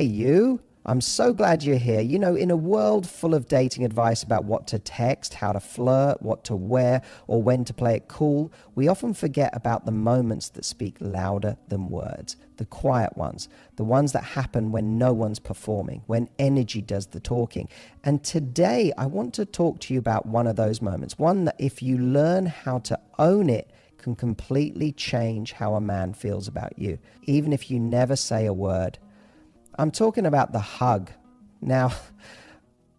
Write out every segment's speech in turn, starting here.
Hey, you. I'm so glad you're here. You know, in a world full of dating advice about what to text, how to flirt, what to wear, or when to play it cool, we often forget about the moments that speak louder than words, the quiet ones, the ones that happen when no one's performing, when energy does the talking. And today, I want to talk to you about one of those moments, one that if you learn how to own it, can completely change how a man feels about you, even if you never say a word. I'm talking about the hug. Now,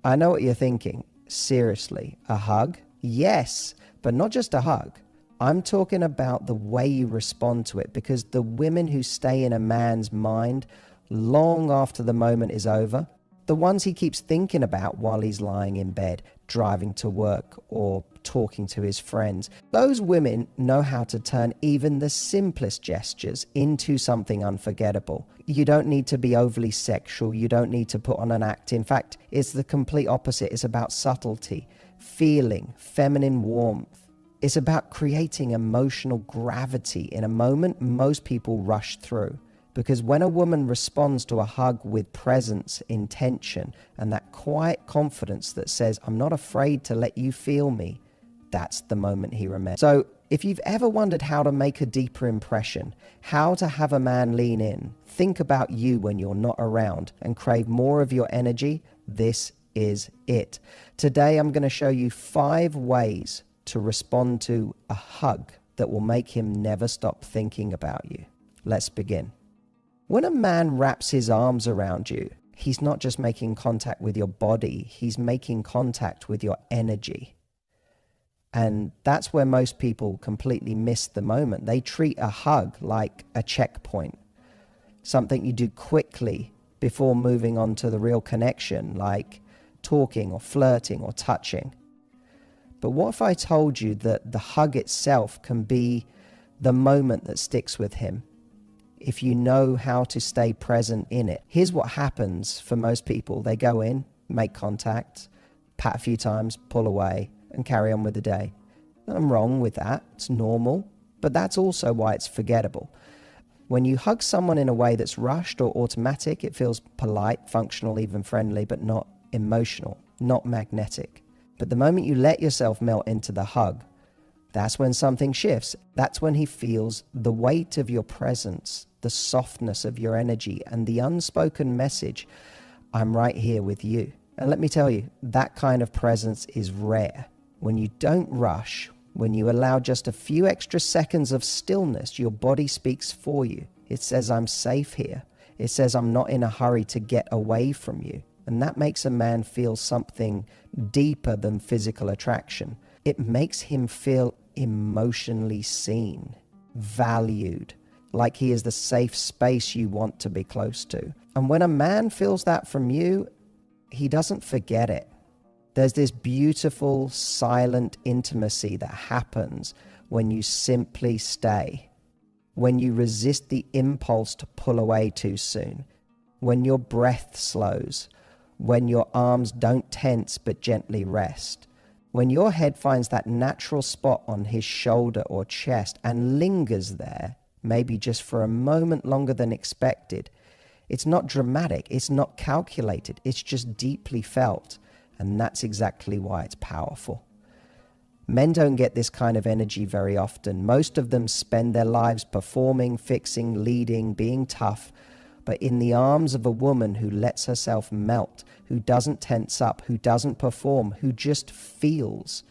I know what you're thinking. Seriously, a hug? Yes, but not just a hug. I'm talking about the way you respond to it, because the women who stay in a man's mind long after the moment is over, the ones he keeps thinking about while he's lying in bed, driving to work, or talking to his friends. Those women know how to turn even the simplest gestures into something unforgettable. You don't need to be overly sexual. You don't need to put on an act. In fact, it's the complete opposite. It's about subtlety, feeling, feminine warmth. It's about creating emotional gravity in a moment most people rush through. Because when a woman responds to a hug with presence, intention, and that quiet confidence that says, I'm not afraid to let you feel me, that's the moment he remembers. So if you've ever wondered how to make a deeper impression, how to have a man lean in, think about you when you're not around, and crave more of your energy, this is it. Today, I'm going to show you 5 ways to respond to a hug that will make him never stop thinking about you. Let's begin. When a man wraps his arms around you, he's not just making contact with your body, he's making contact with your energy. And that's where most people completely miss the moment. They treat a hug like a checkpoint, something you do quickly before moving on to the real connection, like talking or flirting or touching. But what if I told you that the hug itself can be the moment that sticks with him, if you know how to stay present in it? Here's what happens for most people. They go in, make contact, pat a few times, pull away, and carry on with the day. Nothing wrong with that. It's normal, but that's also why it's forgettable. When you hug someone in a way that's rushed or automatic, it feels polite, functional, even friendly, but not emotional, not magnetic. But the moment you let yourself melt into the hug, that's when something shifts. That's when he feels the weight of your presence, the softness of your energy, and the unspoken message, I'm right here with you. And let me tell you, that kind of presence is rare. When you don't rush, when you allow just a few extra seconds of stillness, your body speaks for you. It says, I'm safe here. It says, I'm not in a hurry to get away from you. And that makes a man feel something deeper than physical attraction. It makes him feel emotionally seen, valued, like he is the safe space you want to be close to. And when a man feels that from you, he doesn't forget it. There's this beautiful, silent intimacy that happens when you simply stay, when you resist the impulse to pull away too soon, when your breath slows, when your arms don't tense but gently rest, when your head finds that natural spot on his shoulder or chest and lingers there, maybe just for a moment longer than expected. It's not dramatic, it's not calculated, it's just deeply felt. And that's exactly why it's powerful. Men don't get this kind of energy very often. Most of them spend their lives performing, fixing, leading, being tough. But in the arms of a woman who lets herself melt, who doesn't tense up, who doesn't perform, who just feels,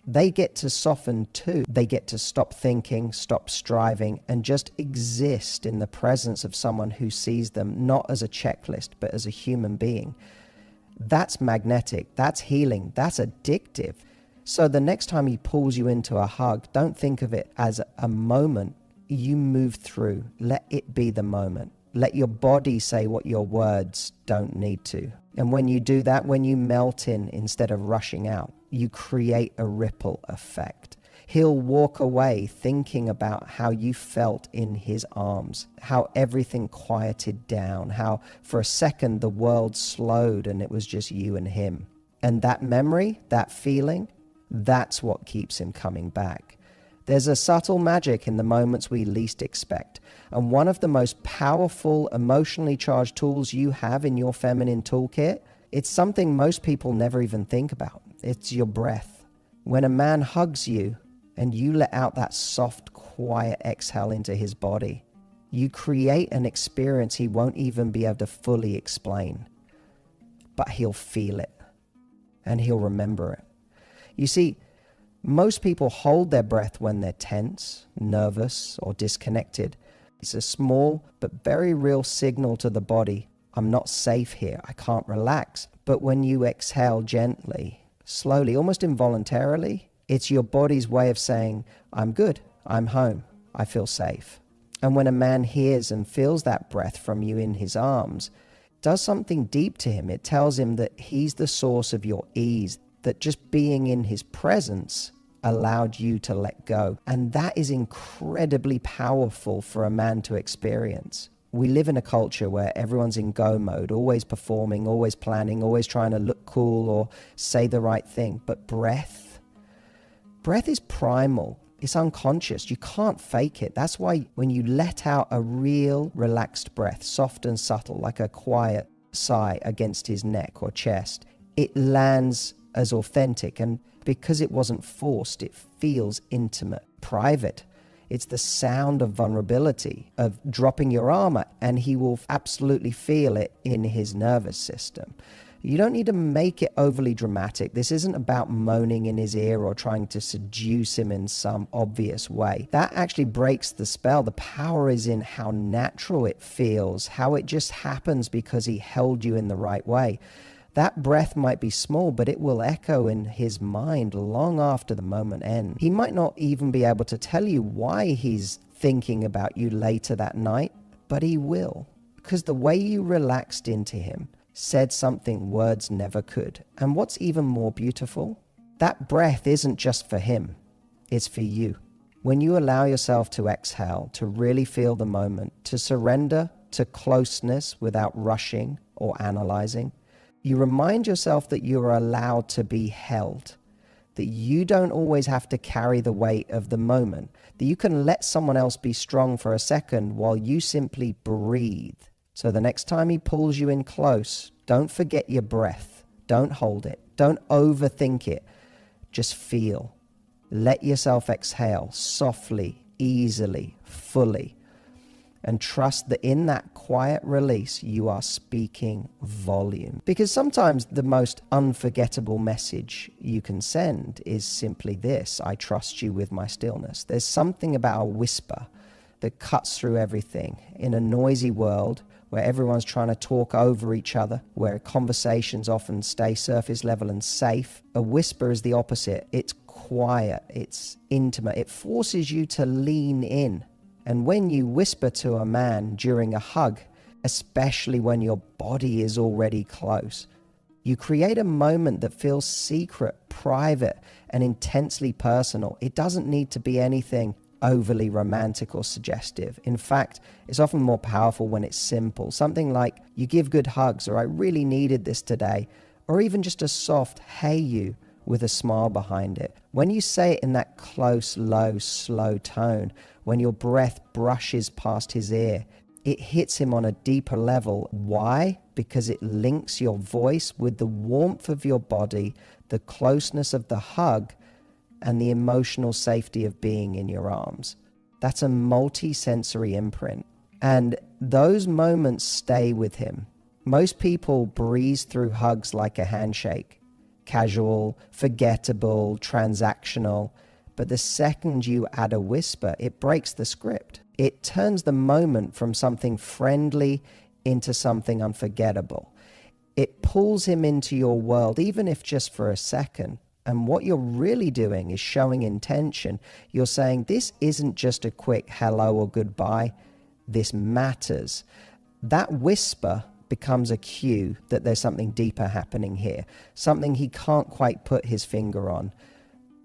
they get to soften too. They get to stop thinking, stop striving, and just exist in the presence of someone who sees them not as a checklist, but as a human being. That's magnetic, that's healing, that's addictive. So the next time he pulls you into a hug, don't think of it as a moment you move through. Let it be the moment. Let your body say what your words don't need to. And when you do that, when you melt in instead of rushing out, you create a ripple effect. He'll walk away thinking about how you felt in his arms, how everything quieted down, how for a second the world slowed and it was just you and him. And that memory, that feeling, that's what keeps him coming back. There's a subtle magic in the moments we least expect. And one of the most powerful, emotionally charged tools you have in your feminine toolkit, it's something most people never even think about. It's your breath. When a man hugs you and you let out that soft, quiet exhale into his body, you create an experience he won't even be able to fully explain. But he'll feel it and he'll remember it. You see, most people hold their breath when they're tense, nervous, or disconnected. It's a small but very real signal to the body, I'm not safe here, I can't relax. But when you exhale gently, slowly, almost involuntarily, it's your body's way of saying, I'm good, I'm home, I feel safe. And when a man hears and feels that breath from you in his arms, it does something deep to him. It tells him that he's the source of your ease, that just being in his presence allowed you to let go. And that is incredibly powerful for a man to experience. We live in a culture where everyone's in go mode, always performing, always planning, always trying to look cool or say the right thing. But breath is primal. It's unconscious. You can't fake it. That's why when you let out a real relaxed breath, soft and subtle, like a quiet sigh against his neck or chest, it lands as authentic. And because it wasn't forced, it feels intimate, private. It's the sound of vulnerability, of dropping your armor, and he will absolutely feel it in his nervous system. You don't need to make it overly dramatic. This isn't about moaning in his ear or trying to seduce him in some obvious way. That actually breaks the spell. The power is in how natural it feels, how it just happens because he held you in the right way. That breath might be small, but it will echo in his mind long after the moment ends. He might not even be able to tell you why he's thinking about you later that night, but he will. Because the way you relaxed into him said something words never could. And what's even more beautiful, that breath isn't just for him, it's for you. When you allow yourself to exhale, to really feel the moment, to surrender to closeness without rushing or analyzing, you remind yourself that you are allowed to be held, that you don't always have to carry the weight of the moment, that you can let someone else be strong for a second while you simply breathe. So the next time he pulls you in close, don't forget your breath. Don't hold it. Don't overthink it. Just feel. Let yourself exhale softly, easily, fully. And trust that in that quiet release, you are speaking volume. Because sometimes the most unforgettable message you can send is simply this: I trust you with my stillness. There's something about a whisper that cuts through everything. In a noisy world where everyone's trying to talk over each other, where conversations often stay surface level and safe, a whisper is the opposite. It's quiet, it's intimate, it forces you to lean in. And when you whisper to a man during a hug, especially when your body is already close, you create a moment that feels secret, private, and intensely personal. It doesn't need to be anything overly romantic or suggestive. In fact, it's often more powerful when it's simple. Something like, you give good hugs, or I really needed this today, or even just a soft, hey you, with a smile behind it. When you say it in that close, low, slow tone, when your breath brushes past his ear, it hits him on a deeper level. Why? Because it links your voice with the warmth of your body, the closeness of the hug, and the emotional safety of being in your arms. That's a multi-sensory imprint. And those moments stay with him. Most people breeze through hugs like a handshake. Casual, forgettable, transactional. But the second you add a whisper, it breaks the script. It turns the moment from something friendly into something unforgettable. It pulls him into your world, even if just for a second. And what you're really doing is showing intention. You're saying, this isn't just a quick hello or goodbye. This matters. That whisper becomes a cue that there's something deeper happening here, something he can't quite put his finger on,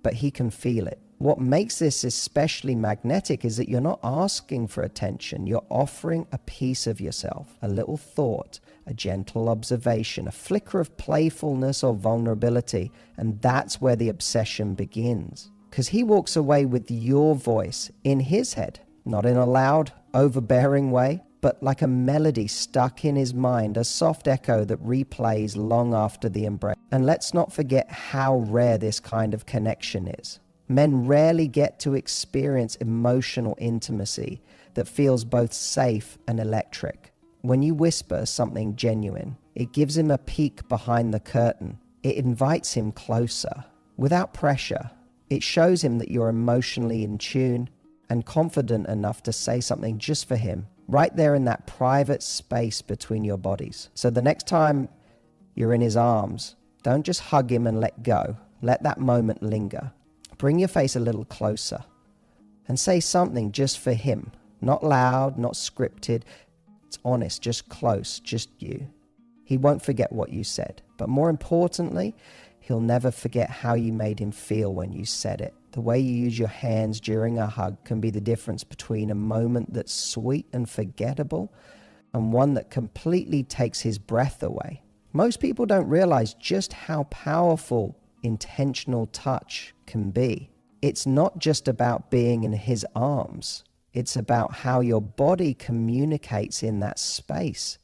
but he can feel it. What makes this especially magnetic is that you're not asking for attention. You're offering a piece of yourself, a little thought, a gentle observation, a flicker of playfulness or vulnerability, and that's where the obsession begins. because he walks away with your voice in his head, not in a loud, overbearing way, but like a melody stuck in his mind, a soft echo that replays long after the embrace. And let's not forget how rare this kind of connection is. Men rarely get to experience emotional intimacy that feels both safe and electric. When you whisper something genuine, it gives him a peek behind the curtain. It invites him closer, without pressure. It shows him that you're emotionally in tune and confident enough to say something just for him, right there in that private space between your bodies. So the next time you're in his arms, don't just hug him and let go. Let that moment linger. Bring your face a little closer and say something just for him. Not loud, not scripted. It's honest, just close, just you. He won't forget what you said. But more importantly, he'll never forget how you made him feel when you said it. The way you use your hands during a hug can be the difference between a moment that's sweet and forgettable and one that completely takes his breath away. Most people don't realize just how powerful intentional touch can be. It's not just about being in his arms. It's about how your body communicates in that space.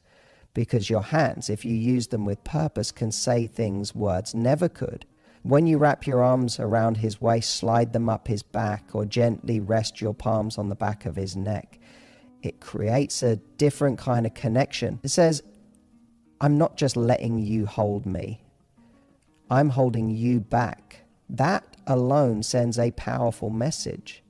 Because your hands, if you use them with purpose, can say things words never could. When you wrap your arms around his waist, slide them up his back, or gently rest your palms on the back of his neck, it creates a different kind of connection. It says, I'm not just letting you hold me. I'm holding you back. That alone sends a powerful message.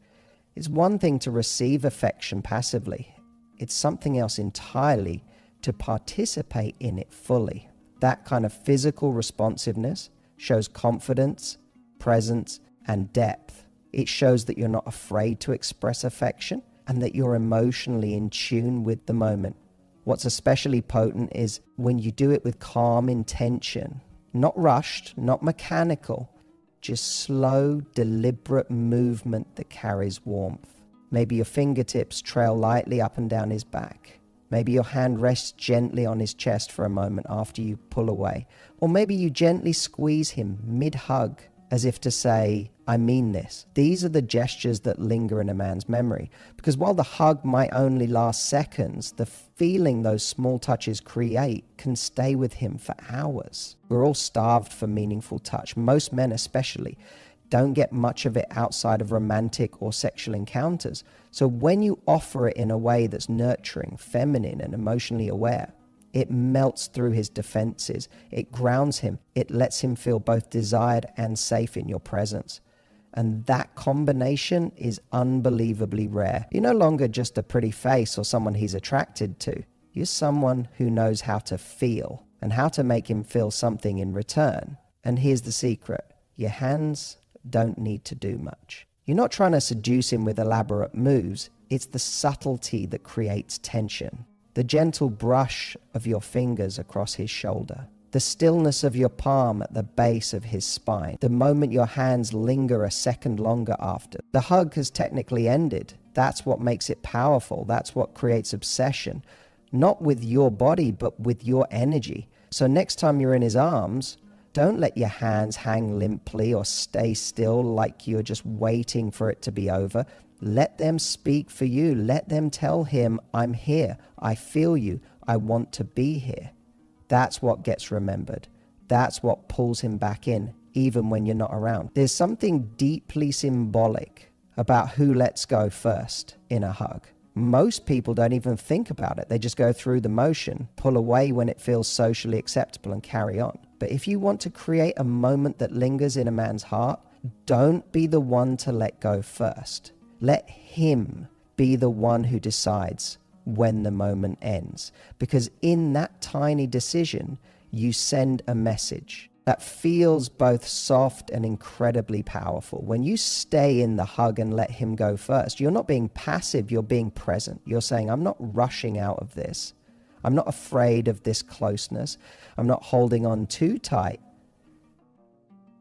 It's one thing to receive affection passively. It's something else entirely to participate in it fully. That kind of physical responsiveness shows confidence, presence, and depth. It shows that you're not afraid to express affection and that you're emotionally in tune with the moment. What's especially potent is when you do it with calm intention, not rushed, not mechanical, just slow, deliberate movement that carries warmth. Maybe your fingertips trail lightly up and down his back. Maybe your hand rests gently on his chest for a moment after you pull away. Or maybe you gently squeeze him mid-hug as if to say, I mean this. These are the gestures that linger in a man's memory. Because while the hug might only last seconds, the feeling those small touches create can stay with him for hours. We're all starved for meaningful touch. Most men especially don't get much of it outside of romantic or sexual encounters. So when you offer it in a way that's nurturing, feminine, and emotionally aware, it melts through his defenses. It grounds him. It lets him feel both desired and safe in your presence. And that combination is unbelievably rare. You're no longer just a pretty face or someone he's attracted to. You're someone who knows how to feel and how to make him feel something in return. And here's the secret. Your hands don't need to do much. You're not trying to seduce him with elaborate moves. It's the subtlety that creates tension. The gentle brush of your fingers across his shoulder. The stillness of your palm at the base of his spine. The moment your hands linger a second longer after. The hug has technically ended. That's what makes it powerful. That's what creates obsession. Not with your body, but with your energy. So next time you're in his arms, don't let your hands hang limply or stay still like you're just waiting for it to be over. Let them speak for you. Let them tell him, I'm here. I feel you. I want to be here. That's what gets remembered. That's what pulls him back in, even when you're not around. There's something deeply symbolic about who lets go first in a hug. Most people don't even think about it. They just go through the motion, pull away when it feels socially acceptable, and carry on. But if you want to create a moment that lingers in a man's heart, don't be the one to let go first. Let him be the one who decides when the moment ends. Because in that tiny decision, you send a message that feels both soft and incredibly powerful. When you stay in the hug and let him go first, you're not being passive, you're being present. You're saying, I'm not rushing out of this. I'm not afraid of this closeness. I'm not holding on too tight,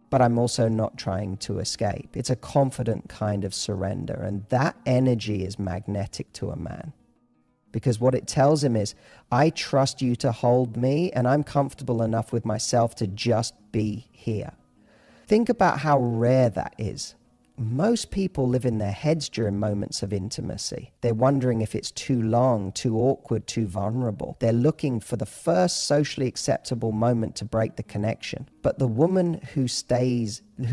but I'm also not trying to escape. It's a confident kind of surrender, and that energy is magnetic to a man. Because what it tells him is, I trust you to hold me, and I'm comfortable enough with myself to just be here. Think about how rare that is. Most people live in their heads during moments of intimacy. They're wondering if it's too long, too awkward, too vulnerable. They're looking for the first socially acceptable moment to break the connection. But the woman who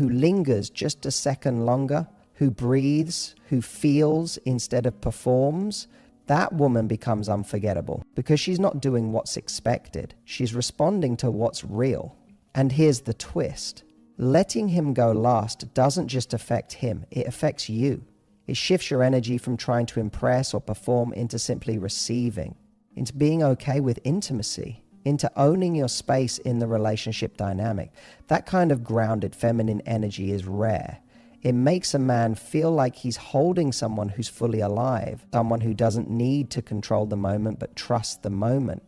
lingers just a second longer, who breathes, who feels instead of performs, that woman becomes unforgettable because she's not doing what's expected. She's responding to what's real. And here's the twist. Letting him go last doesn't just affect him, it affects you. It shifts your energy from trying to impress or perform into simply receiving, into being okay with intimacy, into owning your space in the relationship dynamic. That kind of grounded feminine energy is rare. It makes a man feel like he's holding someone who's fully alive, someone who doesn't need to control the moment but trusts the moment.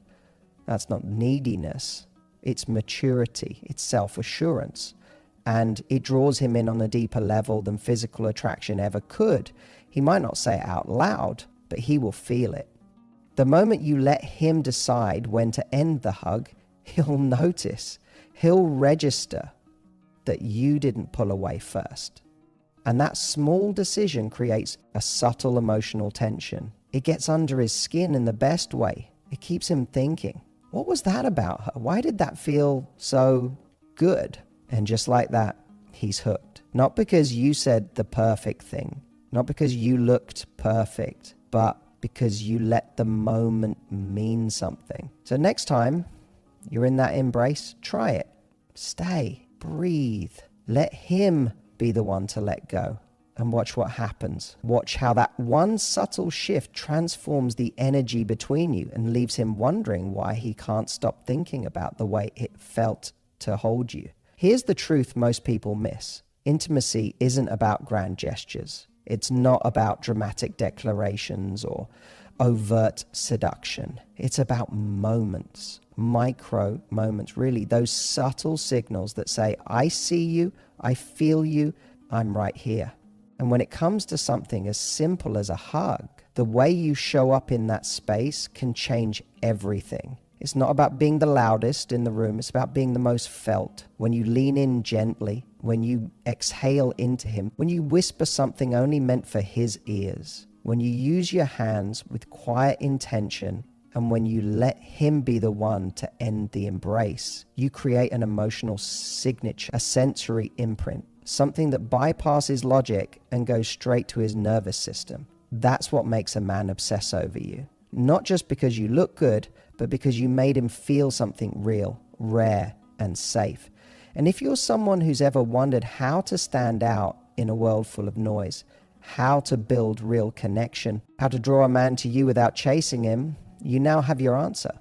That's not neediness, it's maturity, it's self-assurance. And it draws him in on a deeper level than physical attraction ever could. He might not say it out loud, but he will feel it. The moment you let him decide when to end the hug, he'll notice, he'll register that you didn't pull away first. And that small decision creates a subtle emotional tension. It gets under his skin in the best way. It keeps him thinking, what was that about her? Why did that feel so good? And just like that, he's hooked. Not because you said the perfect thing, not because you looked perfect, but because you let the moment mean something. So next time you're in that embrace, try it. Stay, breathe, let him be the one to let go, and watch what happens. Watch how that one subtle shift transforms the energy between you and leaves him wondering why he can't stop thinking about the way it felt to hold you. Here's the truth most people miss. Intimacy isn't about grand gestures. It's not about dramatic declarations or overt seduction. It's about moments, micro moments, really, those subtle signals that say, I see you, I feel you, I'm right here. And when it comes to something as simple as a hug, the way you show up in that space can change everything. It's not about being the loudest in the room. It's about being the most felt. When you lean in gently, when you exhale into him, when you whisper something only meant for his ears, when you use your hands with quiet intention, and when you let him be the one to end the embrace, you create an emotional signature, a sensory imprint, something that bypasses logic and goes straight to his nervous system. That's what makes a man obsess over you. Not just because you look good, but because you made him feel something real, rare, and safe. And if you're someone who's ever wondered how to stand out in a world full of noise, how to build real connection, how to draw a man to you without chasing him, you now have your answer.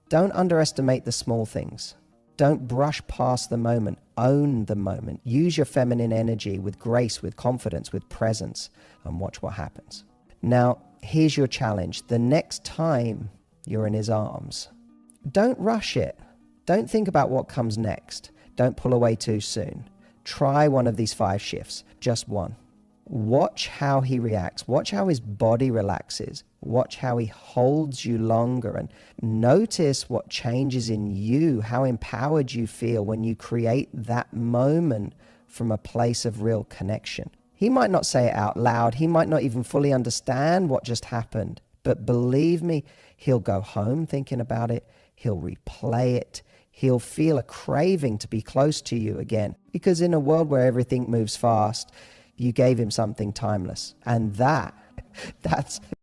Don't underestimate the small things. Don't brush past the moment. Own the moment. Use your feminine energy with grace, with confidence, with presence, and watch what happens. Now, here's your challenge. The next time you're in his arms, don't rush it. Don't think about what comes next. Don't pull away too soon. Try one of these 5 shifts, just one. Watch how he reacts. Watch how his body relaxes. Watch how he holds you longer, and notice what changes in you, how empowered you feel when you create that moment from a place of real connection. He might not say it out loud. He might not even fully understand what just happened. But believe me, he'll go home thinking about it. He'll replay it. He'll feel a craving to be close to you again. Because in a world where everything moves fast, you gave him something timeless. And that's